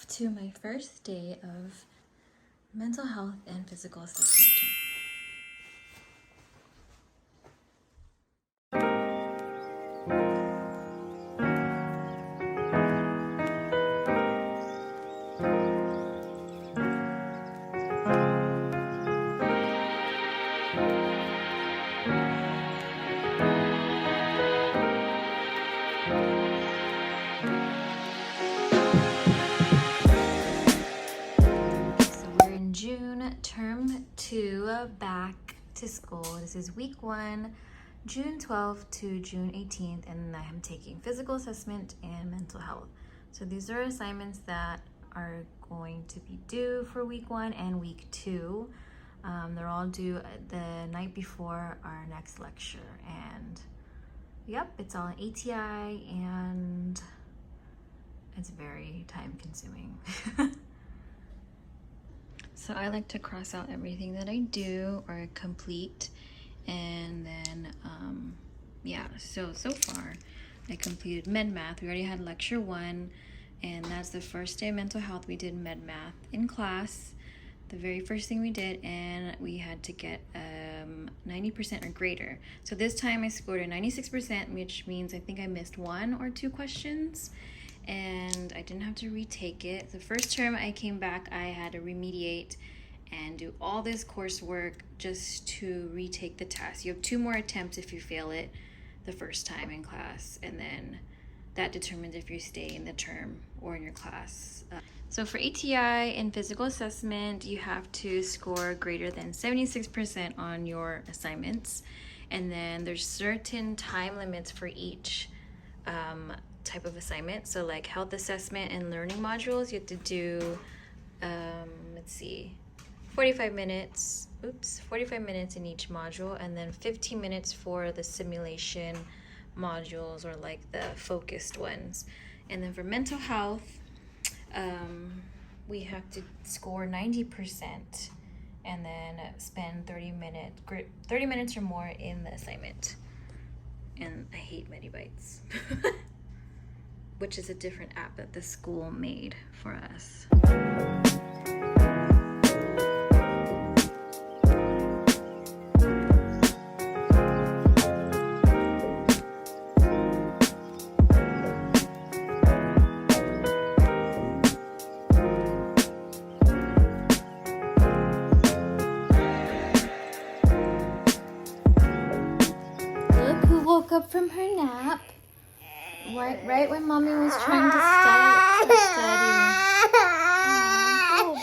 to my first day of mental health and physical assessment term. June, term 2, back to school. This is week 1, June 12th to June 18th, and I am taking physical assessment and mental health. So these are assignments that are going to be due for week 1 and week 2. They're all due the night before our next lecture, and yep, it's all ATI, and it's very time consuming. So I like to cross out everything that I do or complete, and then yeah, so far I completed med math. We already had lecture 1, and that's the first day of mental health. We did med math in class, the very first thing we did, and we had to get 90% or greater. So this time I scored a 96%, which means I think I missed 1 or 2 questions, and I didn't have to retake it. The first term I came back, I had to remediate and do all this coursework just to retake the test. You have 2 more attempts if you fail it the first time in class, and then that determines if you stay in the term or in your class. So for ATI and physical assessment, you have to score greater than 76% on your assignments, and then there's certain time limits for each type of assignment. So like health assessment and learning modules, you have to do 45 minutes in each module, and then 15 minutes for the simulation modules, or like the focused ones. And then for mental health, we have to score 90% and then spend 30 minutes or more in the assignment. And I hate Medibytes. Which is a different app that the school made for us. Look who woke up from her nap. Right when mommy was trying to start her study. Oh,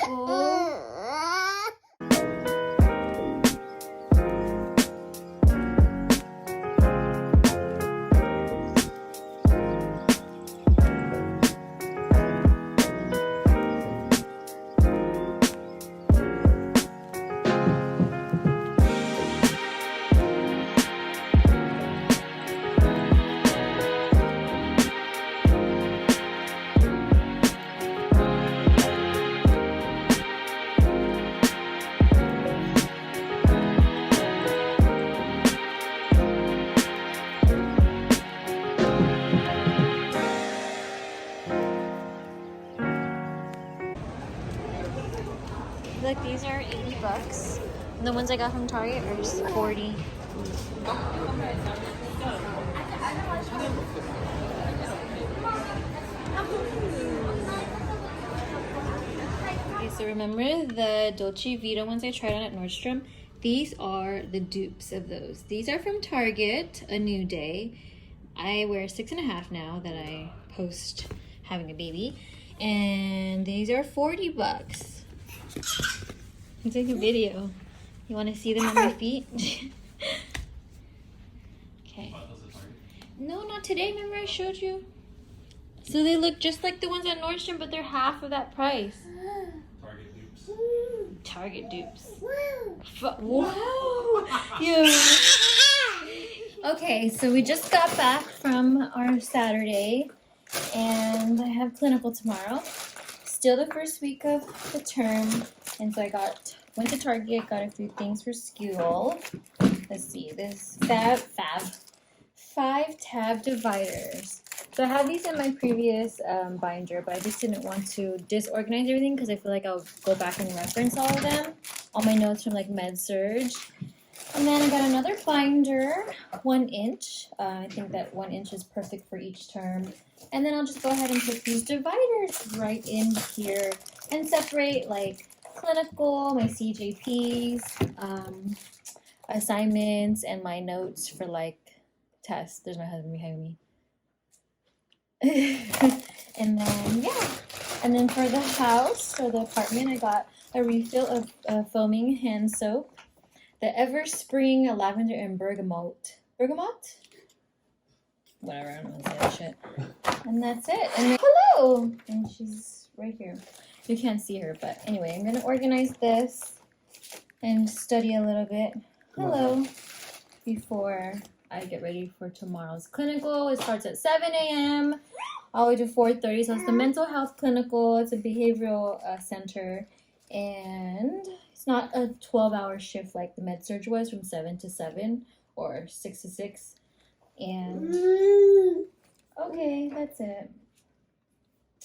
Look, these are $80. And the ones I got from Target are just 40. Okay, so remember the Dolce Vita ones I tried on at Nordstrom? These are the dupes of those. These are from Target, A New Day. I wear 6.5 now that I post having a baby. And these are $40. It's like a video. You want to see them on my feet? Okay. No, not today. Remember I showed you? So they look just like the ones at Nordstrom, but they're half of that price. Target dupes. Target dupes. Whoa! Yeah. Okay, so we just got back from our Saturday, and I have clinical tomorrow. Still the first week of the term, and so I went to Target, got a few things for school. Let's see, this 5 tab dividers. So I had these in my previous binder, but I just didn't want to disorganize everything because I feel like I'll go back and reference all of them, all my notes from like med surge. And then I got another binder, 1 inch. I think that 1 inch is perfect for each term. And then I'll just go ahead and put these dividers right in here and separate like clinical, my CJPs, assignments, and my notes for like tests. There's my husband behind me. And then, yeah. And then for the house or the apartment, I got a refill of foaming hand soap. The Everspring Lavender and Bergamot. Bergamot? Whatever, I don't know how to say that shit. And that's it. And then, hello! And she's right here. You can't see her, but anyway, I'm going to organize this and study a little bit. Hello. Before I get ready for tomorrow's clinical. It starts at 7 a.m. all the way to 4:30. So it's the mental health clinical. It's a behavioral center. And it's not a 12-hour shift like the med surge was from 7 to 7 or 6 to 6. And okay, that's it.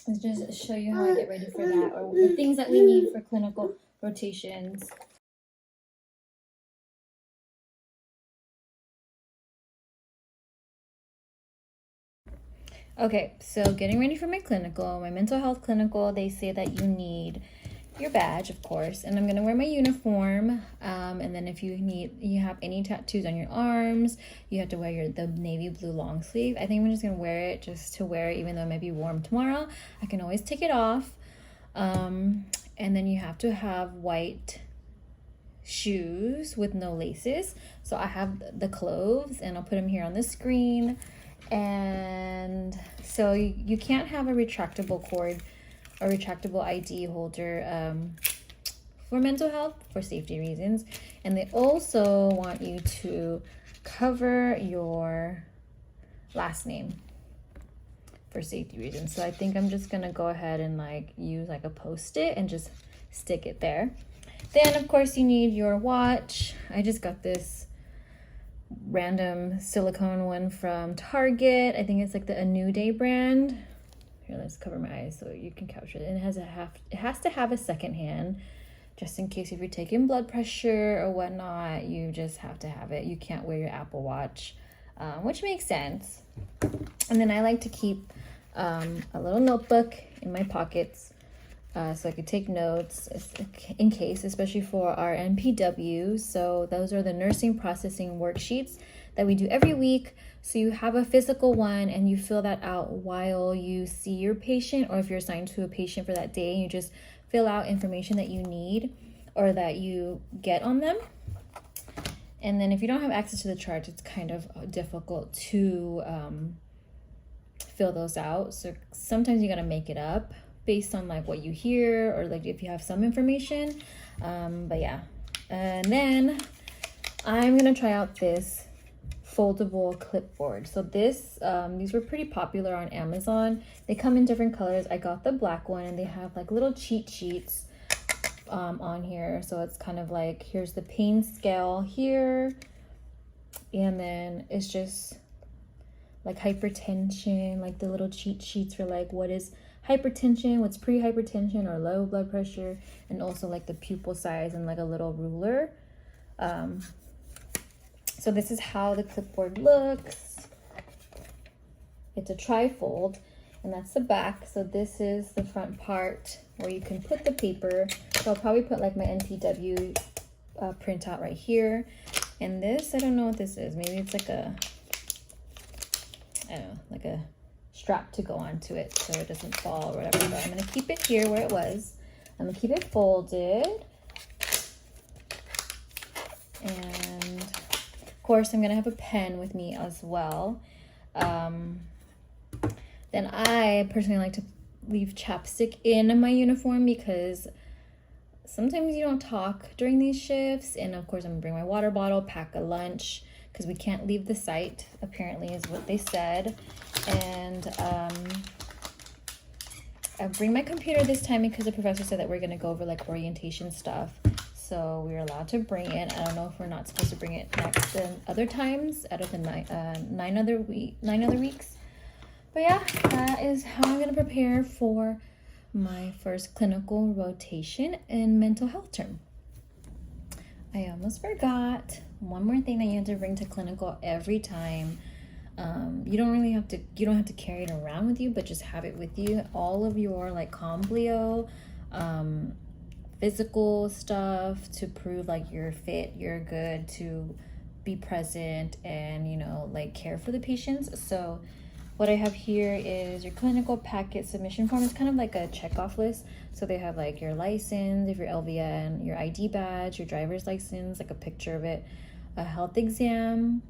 Let's just show you how I get ready for that, or the things that we need for clinical rotations. Okay, so getting ready for my clinical, my mental health clinical, they say that you need your badge, of course, and I'm gonna wear my uniform. And then if you have any tattoos on your arms, you have to wear the navy blue long sleeve. I think I'm just gonna wear it just to wear it, even though it might be warm tomorrow. I can always take it off. And then you have to have white shoes with no laces. So I have the clothes, and I'll put them here on the screen. And so you can't have a retractable cord or retractable ID holder for mental health for safety reasons. And they also want you to cover your last name for safety reasons. So I think I'm just gonna go ahead and like use like a post-it and just stick it there. Then of course you need your watch. I just got this random silicone one from Target. I think it's like the A New Day brand. Here, let's cover my eyes so you can capture it. And it has to have a second hand, just in case if you're taking blood pressure or whatnot, you just have to have it. You can't wear your Apple Watch, which makes sense. And then I like to keep a little notebook in my pockets so I could take notes in case, especially for our NPW. So those are the nursing processing worksheets that we do every week. So you have a physical one and you fill that out while you see your patient, or if you're assigned to a patient for that day, you just fill out information that you need or that you get on them. And then if you don't have access to the charts, it's kind of difficult to fill those out. So sometimes you gotta make it up based on like what you hear, or like if you have some information. But yeah, and then I'm gonna try out this foldable clipboard. So this these were pretty popular on Amazon. They come in different colors. I got the black one, and they have like little cheat sheets on here. So it's kind of like, here's the pain scale here, and then it's just like hypertension, like the little cheat sheets for like what is hypertension, what's pre-hypertension or low blood pressure, and also like the pupil size and like a little ruler. So this is how the clipboard looks. It's a trifold, and that's the back. So this is the front part where you can put the paper. So I'll probably put like my NPW printout right here. And this, I don't know what this is. Maybe it's like a, I don't know, like a strap to go onto it so it doesn't fall or whatever. But I'm gonna keep it here where it was. I'm gonna keep it folded. And of course I'm gonna have a pen with me as well. Then I personally like to leave chapstick in my uniform because sometimes you don't talk during these shifts. And of course I'm gonna bring my water bottle, pack a lunch, because we can't leave the site, apparently is what they said. And I bring my computer this time because the professor said that we're gonna go over like orientation stuff. So we're allowed to bring it. I don't know if we're not supposed to bring it next and other times out of the nine other weeks. But yeah, that is how I'm gonna prepare for my first clinical rotation in mental health term. I almost forgot one more thing that you have to bring to clinical every time. You don't have to carry it around with you, but just have it with you. All of your like Complio, physical stuff to prove like you're fit, you're good to be present and like care for the patients. So what I have here is your clinical packet submission form. It's kind of like a checkoff list. So they have like your license, if you're LVN, your ID badge, your driver's license, like a picture of it, a health exam,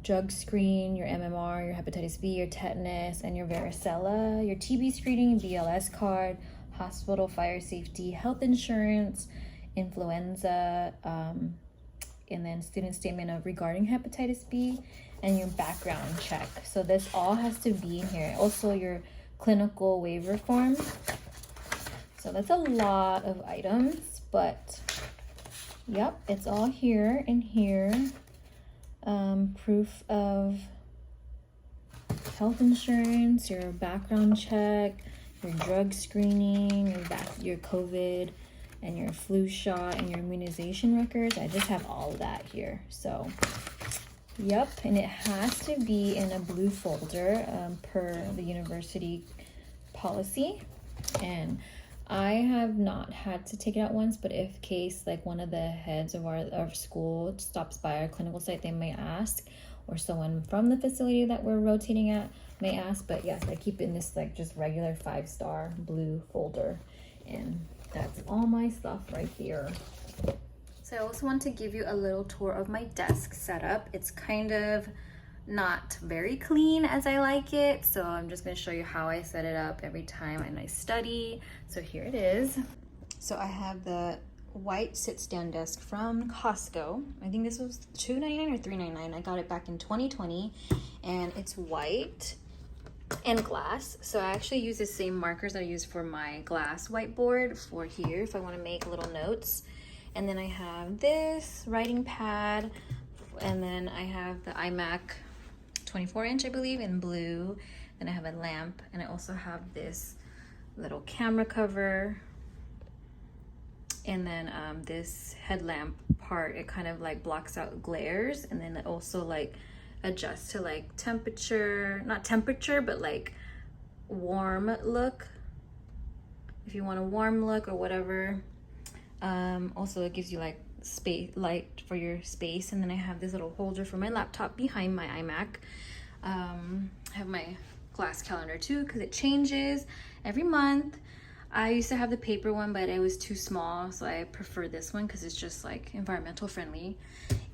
drug screen, your MMR, your hepatitis B, your tetanus, and your varicella, your TB screening, BLS card, hospital fire safety, health insurance, influenza, and then student statement of regarding hepatitis B, and your background check. So this all has to be in here. Also your clinical waiver form. So that's a lot of items, but yep, it's all here and here. Proof of health insurance, your background check, your drug screening, your COVID and your flu shot and your immunization records. I just have all of that here. So yep, and it has to be in a blue folder per the university policy. And I have not had to take it out once, but if case like one of the heads of our school stops by our clinical site, they may ask, or someone from the facility that we're rotating at may ask. But yes, I keep it in this like just regular 5-star blue folder, and that's all my stuff right here. So I also want to give you a little tour of my desk setup. It's kind of not very clean as I like it, so I'm just going to show you how I set it up every time and I study. So here it is. So I have the white sit-stand desk from Costco. I think this was $2.99 or $3.99. I got it back in 2020, and it's white and glass. So I actually use the same markers that I use for my glass whiteboard for here if I want to make little notes. And then I have this writing pad, and then I have the iMac 24-inch, I believe, in blue. Then I have a lamp, and I also have this little camera cover. And then this headlamp part, it kind of like blocks out glares, and then it also like adjusts to like temperature, not temperature, but like warm look, if you want a warm look or whatever. Also it gives you like space, light for your space. And then I have this little holder for my laptop behind my iMac. I have my glass calendar too, because it changes every month. I used to have the paper one, but it was too small, so I prefer this one because it's just like environmental friendly.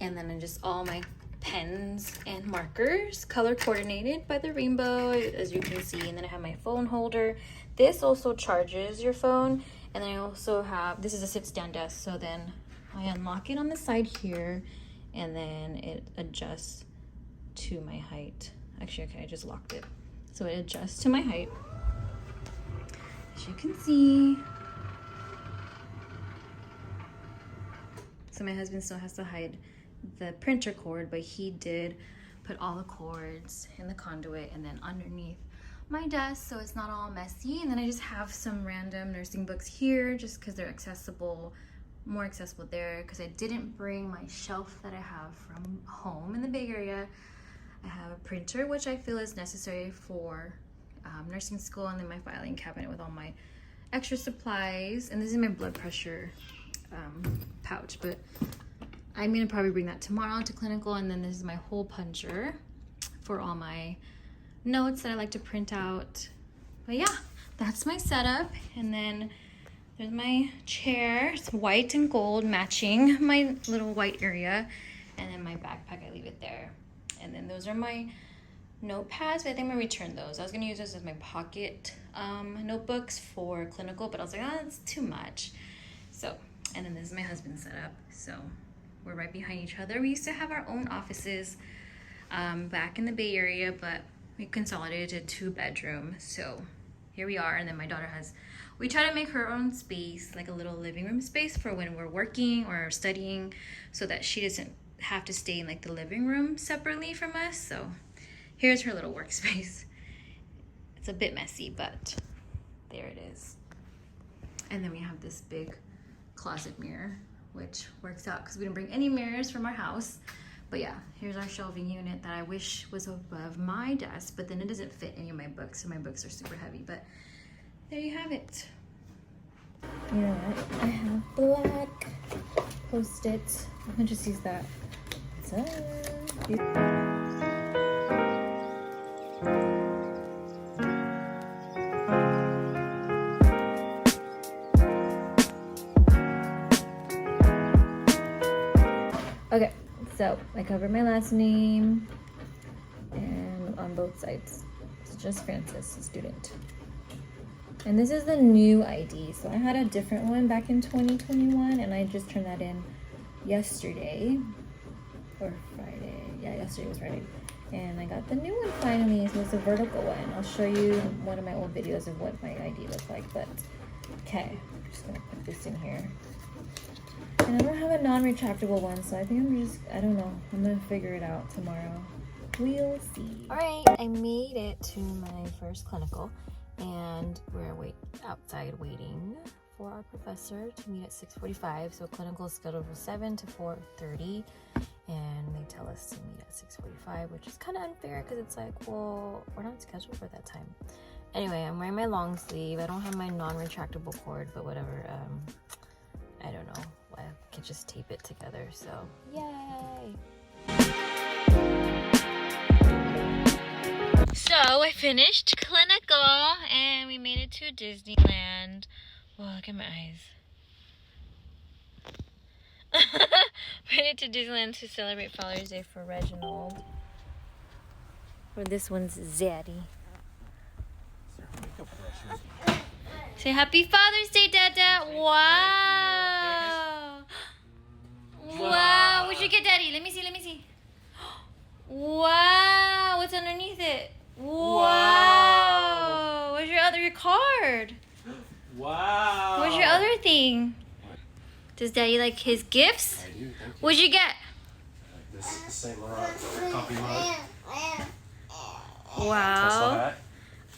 And then just all my pens and markers, color coordinated by the rainbow, as you can see. And then I have my phone holder. This also charges your phone. And then I also have, this is a sit-stand desk, so then I unlock it on the side here, and then it adjusts to my height. Actually, okay, I just locked it. So it adjusts to my height. As you can see. So my husband still has to hide the printer cord, but he did put all the cords in the conduit and then underneath my desk, so it's not all messy. And then I just have some random nursing books here just because they're accessible, more accessible there, because I didn't bring my shelf that I have from home in the Bay Area. I have a printer, which I feel is necessary for nursing school, and then my filing cabinet with all my extra supplies. And this is my blood pressure pouch, but I'm gonna probably bring that tomorrow to clinical. And then this is my hole puncher for all my notes that I like to print out. But yeah, that's my setup. And then there's my chair. It's white and gold, matching my little white area. And then my backpack, I leave it there. And then those are my notepads. I think I'm gonna return those. I was gonna use those as my pocket notebooks for clinical, but I was like, oh, that's too much. So, and then this is my husband's setup. So we're right behind each other. We used to have our own offices back in the Bay Area, but we consolidated to 2-bedroom. So here we are. And then my daughter has, we try to make her own space, like a little living room space for when we're working or studying, so that she doesn't have to stay in like the living room separately from us. So Here's her little workspace. It's a bit messy, but there it is. And then we have this big closet mirror, which works out because we didn't bring any mirrors from our house. But yeah, here's our shelving unit that I wish was above my desk, but then it doesn't fit any of my books, so my books are super heavy. But there you have it. You know what? I have black Post-its. I'm gonna just use that. Okay, so I covered my last name and on both sides. It's just Francis, a student. And this is the new ID. So I had a different one back in 2021 and I just turned that in yesterday or Friday. Yeah, yesterday was Friday. And I got the new one finally. So it's a vertical one. I'll show you one of my old videos of what my ID looked like. But okay, I'm just gonna put this in here. And I don't have a non-retractable one, so I think I don't know. I'm gonna figure it out tomorrow. We'll see. All right, I made it to my first clinical. And we're outside waiting for our professor to meet at 6:45. So clinical is scheduled from 7 to 4:30, and they tell us to meet at 6:45, which is kind of unfair because it's like, well, we're not scheduled for that time. Anyway, I'm wearing my long sleeve. I don't have my non-retractable cord, but whatever. I don't know. I could just tape it together. So yay! So I finished clinical and we made it to Disneyland. Whoa, look at my eyes. Made it to Disneyland to celebrate Father's Day for Reginald. Or this one's Zaddy. Say Happy Father's Day, Dada. Wow. Wow. What'd you get, Daddy? Let me see. Wow. What's underneath it? Wow. Where's your card? Wow. Where's your other thing? Does Daddy like his gifts? I do, thank you. What'd you get? This is the St. Laurent coffee mug. Wow.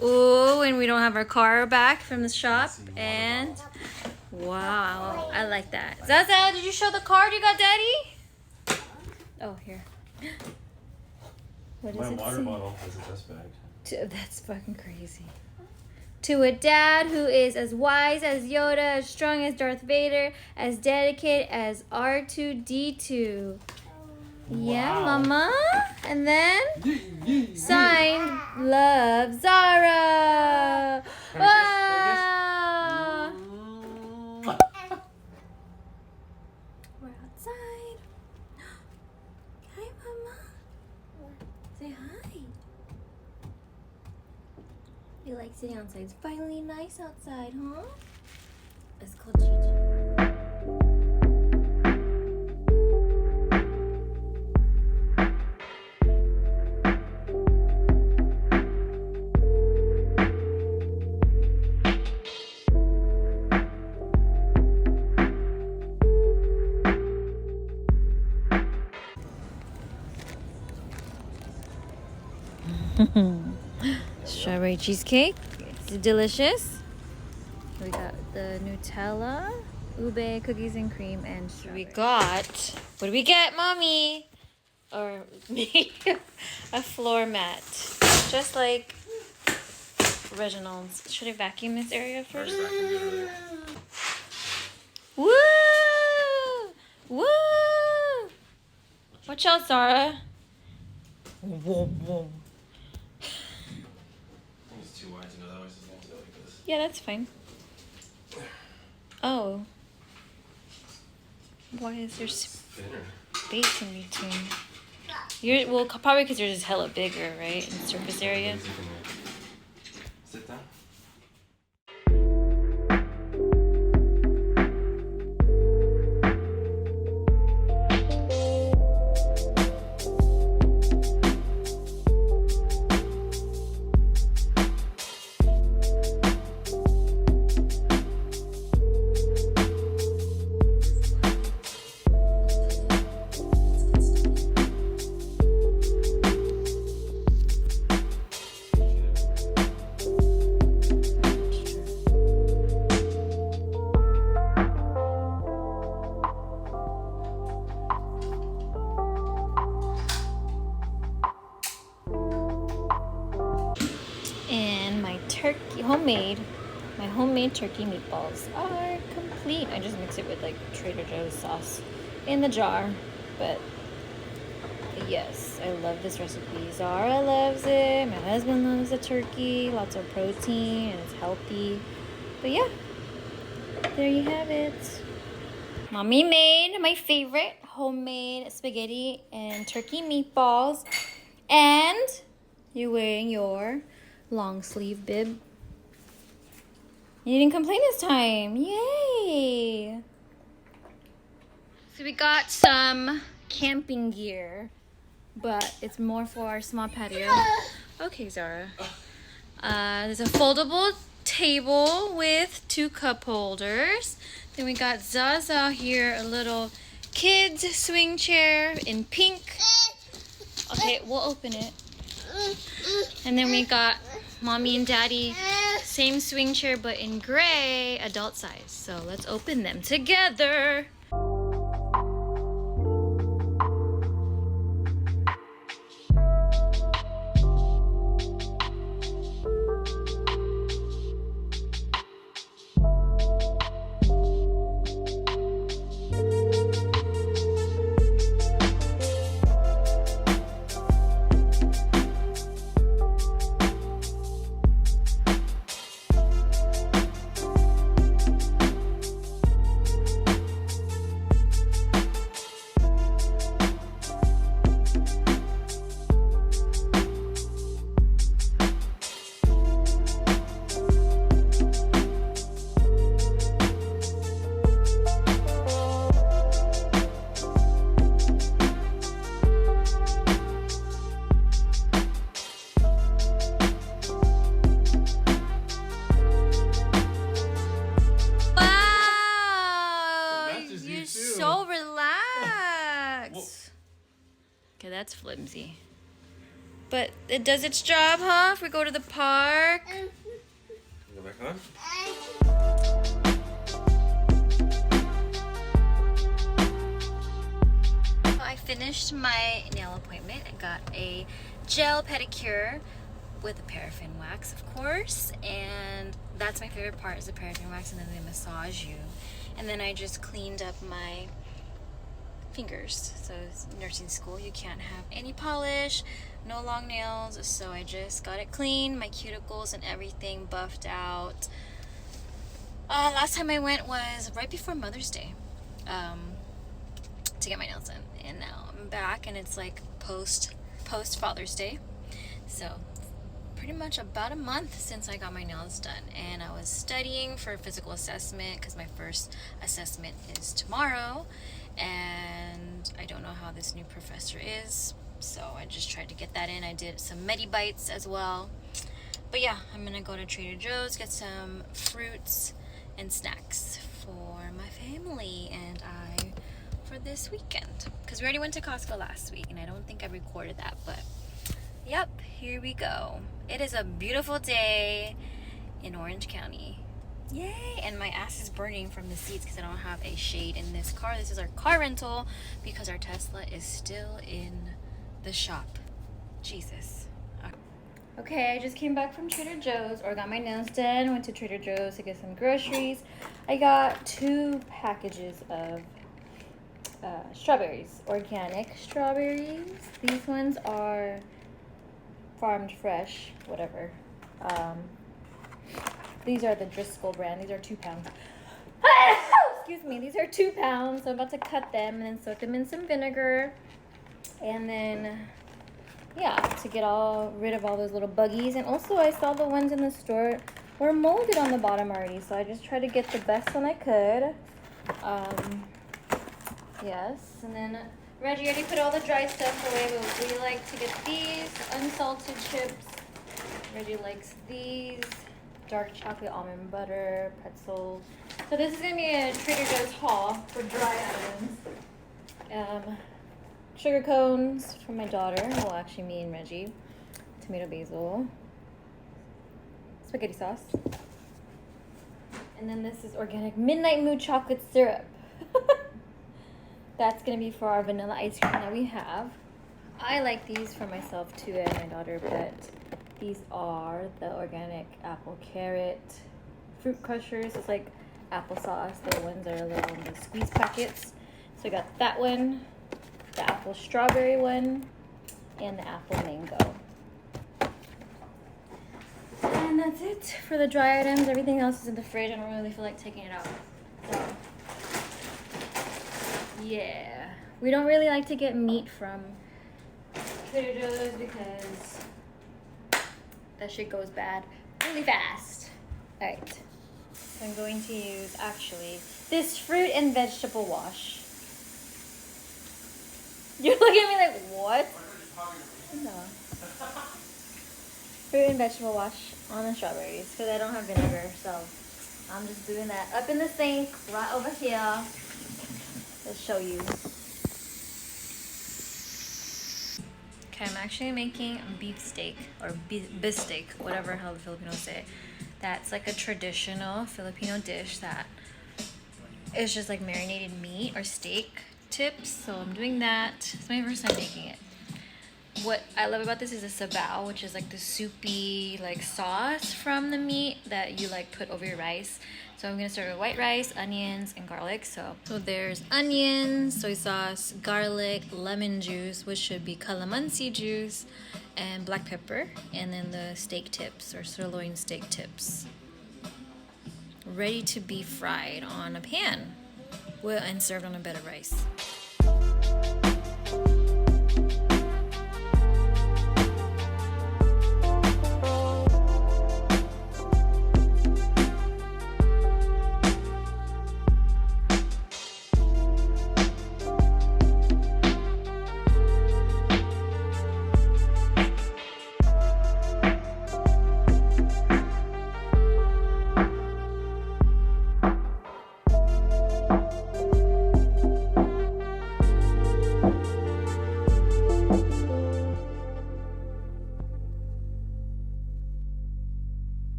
Ooh, and we don't have our car back from the shop. And wow, I like that. Zaza, did you show the card you got, Daddy? Oh, here. What does My it water say? bottle has a dust bag. That's fucking crazy. To a dad who is as wise as Yoda, as strong as Darth Vader, as dedicated as R2-D2. Yeah, Wow. Mama. And then signed, Love, Zara. Wow. We're outside. Hi, Mama. Say hi. You like sitting outside? It's finally nice outside, huh? Let's call Gigi. Strawberry cheesecake. It's delicious. We got the Nutella, ube, cookies and cream, and we got, what did we get, Mommy? Or me? A floor mat. Just like Reginald's. Should I vacuum this area first? Woo! Woo! Watch out, Zara. Whoa, whoa. It's too wide to know that was supposed to go like this. Yeah, that's fine. Oh. Why is there Thinner. space in between? Well, probably because yours is hella bigger, right? In the surface area. You can, sit down. turkey, my homemade turkey meatballs are complete. I just mix it with like Trader Joe's sauce in the jar. But yes, I love this recipe. Zara loves it. My husband loves the turkey. Lots of protein and it's healthy. But yeah, there you have it. Mommy made my favorite homemade spaghetti and turkey meatballs. And you're wearing your long sleeve bib. You didn't complain this time. Yay! So we got some camping gear, but it's more for our small patio. Okay, Zara. There's a foldable table with 2 cup holders. Then we got Zaza here, a little kids swing chair in pink. Okay, we'll open it. And then we got Mommy and Daddy, same swing chair but in gray, adult size. So let's open them together. So relaxed. Okay, that's flimsy. But it does its job, huh? If we go to the park. Go back on. I finished my nail appointment. I got a gel pedicure with a paraffin wax, of course. And that's my favorite part is the paraffin wax, and then they massage you. And then I just cleaned up my fingers. So it's nursing school, you can't have any polish, no long nails. So I just got it clean, my cuticles and everything buffed out. Last time I went was right before Mother's Day to get my nails done. And now I'm back and it's like post Father's Day. So pretty much about a month since I got my nails done, and I was studying for physical assessment because my first assessment is tomorrow, and I don't know how this new professor is, so I just tried to get that in. I did some Medi Bites as well, but yeah, I'm gonna go to Trader Joe's, get some fruits and snacks for my family and I for this weekend, because we already went to Costco last week and I don't think I recorded that, but yep, here we go. It is a beautiful day in Orange County. Yay! And my ass is burning from the seats because I don't have a shade in this car. This is our car rental because our Tesla is still in the shop. Jesus. Okay, I just came back from Trader Joe's, or got my nails done. Went to Trader Joe's to get some groceries. I got 2 packages of strawberries, organic strawberries. These ones are farmed fresh, whatever. These are the Driscoll brand. These are 2 pounds. Excuse me, these are 2 pounds. So I'm about to cut them and then soak them in some vinegar. And then, yeah, to get rid of all those little buggies. And also I saw the ones in the store were molded on the bottom already. So I just tried to get the best one I could. Yes, and then Reggie already put all the dry stuff away, but we like to get these unsalted chips. Reggie likes these. Dark chocolate almond butter, pretzels. So this is going to be a Trader Joe's haul for dry items. Sugar cones for my daughter. Well, actually me and Reggie. Tomato basil. Spaghetti sauce. And then this is organic Midnight Mood chocolate syrup. That's going to be for our vanilla ice cream that we have. I like these for myself too and my daughter, but These are the organic apple carrot fruit crushers. It's like applesauce. The ones that are little in the squeeze packets. So I got that one, the apple strawberry one, and the apple mango. And that's it for the dry items. Everything else is in the fridge. I don't really feel like taking it out. So yeah, we don't really like to get meat from Trader Joe's because that shit goes bad really fast. All right, so I'm going to use actually this fruit and vegetable wash. You're looking at me like, what? No. Fruit and vegetable wash on the strawberries because I don't have vinegar, so I'm just doing that up in the sink right over here. Let's show you. Okay, I'm actually making beef steak or bissteak, whatever how the Filipinos say. That's like a traditional Filipino dish that is just like marinated meat or steak tips. So I'm doing that. It's my first time making it. What I love about this is the sabaw, which is like the soupy like sauce from the meat that you like put over your rice. So I'm gonna start with white rice, onions, and garlic. So there's onions, soy sauce, garlic, lemon juice, which should be calamansi juice, and black pepper, and then the steak tips or sirloin steak tips, ready to be fried on a pan, and served on a bed of rice.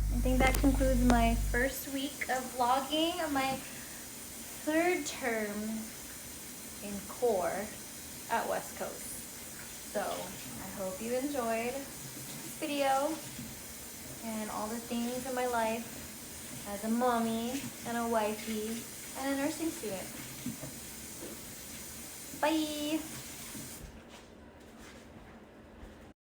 I think that concludes my first week of vlogging of my third term in core at West Coast. So I hope you enjoyed this video and all the things in my life as a mommy and a wifey and a nursing student. Bye!